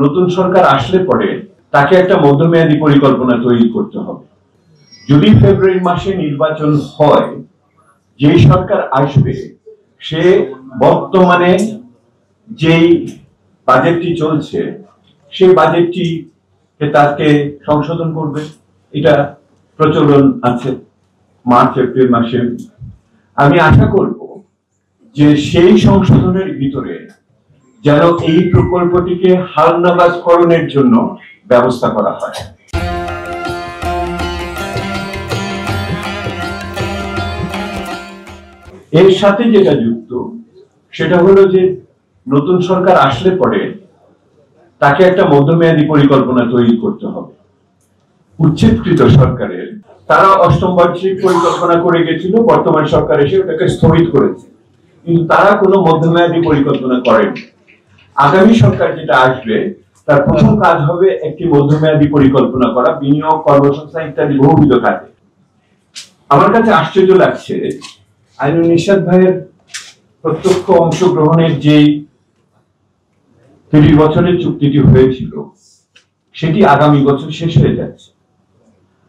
নতুন সরকার আসলে পরে তাকে একটা মধ্যমেয়াদী পরিকল্পনা তৈরি করতে হবে। যদি ফেব্রুয়ারি মাসে নির্বাচন হয়, যে সরকার আসবে সে বর্তমানে যেই বাজেটটি চলছে সেই বাজেটটি তাকে সংশোধন করবে, এটা প্রচলন আছে মার্চ এপ্রিল মাসে। আমি আশা করব যে সেই সংশোধনের ভিতরে যেন এই প্রকল্পটিকে হালনাগাদকরণের জন্য ব্যবস্থা করা হয়। এর সাথে যেটা যুক্ত সেটা হলো যে নতুন সরকার আসলে পরে তাকে একটা মধ্যমেয়াদী পরিকল্পনা তৈরি করতে হবে। উচ্ছেদকৃত সরকারের তারা অষ্টম বার্ষিক পরিকল্পনা করে গেছিল, বর্তমান সরকার এসে ওটাকে স্থগিত করেছে, কিন্তু তারা কোনো মধ্যমেয়াদী পরিকল্পনা করেনি। আগামী সরকার যেটা আসবে তার প্রথম কাজ হবে একটি মধ্যমেয়াদী পরিকল্পনা করা, বিনিয়োগ, কর্মসংস্থান ইত্যাদি বহুবিধ কাজে। আমার কাছে আশ্চর্য লাগছে আইনুল নিশাত ভাইয়ের প্রত্যক্ষ অংশগ্রহণের যে 30 বছরের চুক্তিটি হয়েছিল সেটি আগামী বছর শেষ হয়ে যাচ্ছে।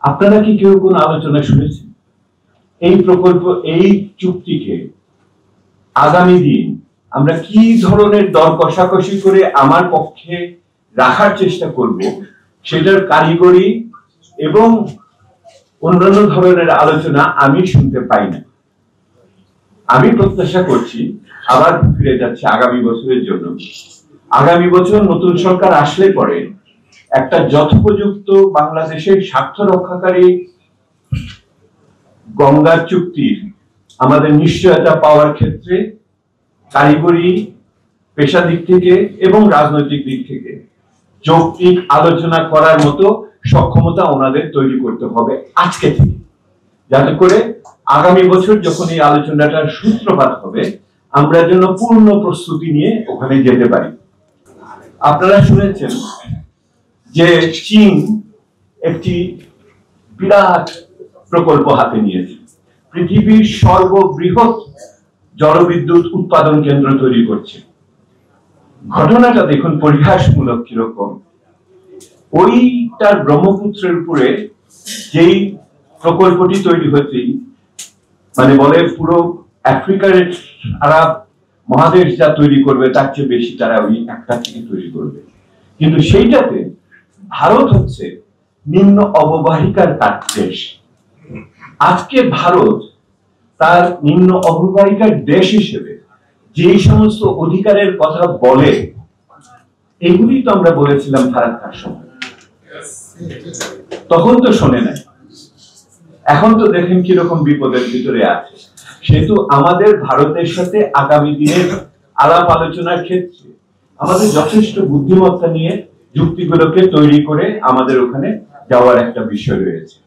আপনারা কি কেউ কোন আলোচনা শুনেছেন এই প্রকল্প, এই চুক্তিকে আগামী দিন আমরা কি ধরনের দর কষাকষি করে আমার পক্ষে রাখার চেষ্টা করব, সেটার কারিগরি এবং অন্যান্য ধরনের আলোচনা আমি শুনতে পাই না। আমি প্রত্যাশা করছি আবার ফিরে যাচ্ছে আগামী বছরের জন্য। আগামী বছর নতুন সরকার আসলে পরে একটা যথোপযুক্ত বাংলাদেশের স্বার্থ রক্ষাকারী গঙ্গা চুক্তির আমাদের নিশ্চয়তা পাওয়ার ক্ষেত্রে কারিগরি, পেশা দিক থেকে এবং রাজনৈতিক দিক থেকে যৌক্তিক আলোচনা করার মতো সক্ষমতা ওনাদের তৈরি করতে হবে আজকে থেকে, যাতে করে আগামী বছর যখন এই আলোচনাটার সূত্রপাত হবে আমরা যেন পূর্ণ প্রস্তুতি নিয়ে ওখানে যেতে পারি। আপনারা শুনেছেন যে চীন একটি বিরাট প্রকল্প হাতে নিয়েছে, পৃথিবীর সর্ববৃহৎ জলবিদ্যুৎ উৎপাদন কেন্দ্র তৈরি করছে। ঘটনাটা দেখুন পরিহাসমূলক কিরকম। ওইটার ব্রহ্মপুত্রের উপরে যেই প্রকল্পটি তৈরি হয়েছে, মানে বলে পুরো আফ্রিকার আরব মহাদেশ যা তৈরি করবে তার চেয়ে বেশি তারা ওই একটা থেকে তৈরি করবে, কিন্তু সেইটাতে ভারত হচ্ছে নিম্ন অববাহিকার দেশ। আজকে ভারত তার নিম্ন অববাহিকার দেশ হিসেবে যে সমস্ত অধিকারের কথা বলে, এগুলি তো আমরা বলেছিলাম ফারাক্কার সময়, তখন তো শোনে নাই। এখন তো দেখেন কিরকম বিপদের ভিতরে আছে। সেহেতু আমাদের ভারতের সাথে আগামী দিনের আলাপ আলোচনার ক্ষেত্রে আমাদের যথেষ্ট বুদ্ধিমত্তা নিয়ে যুক্তিগুলোকে তৈরি করে আমাদের ওখানে যাওয়ার একটা বিষয় রয়েছে।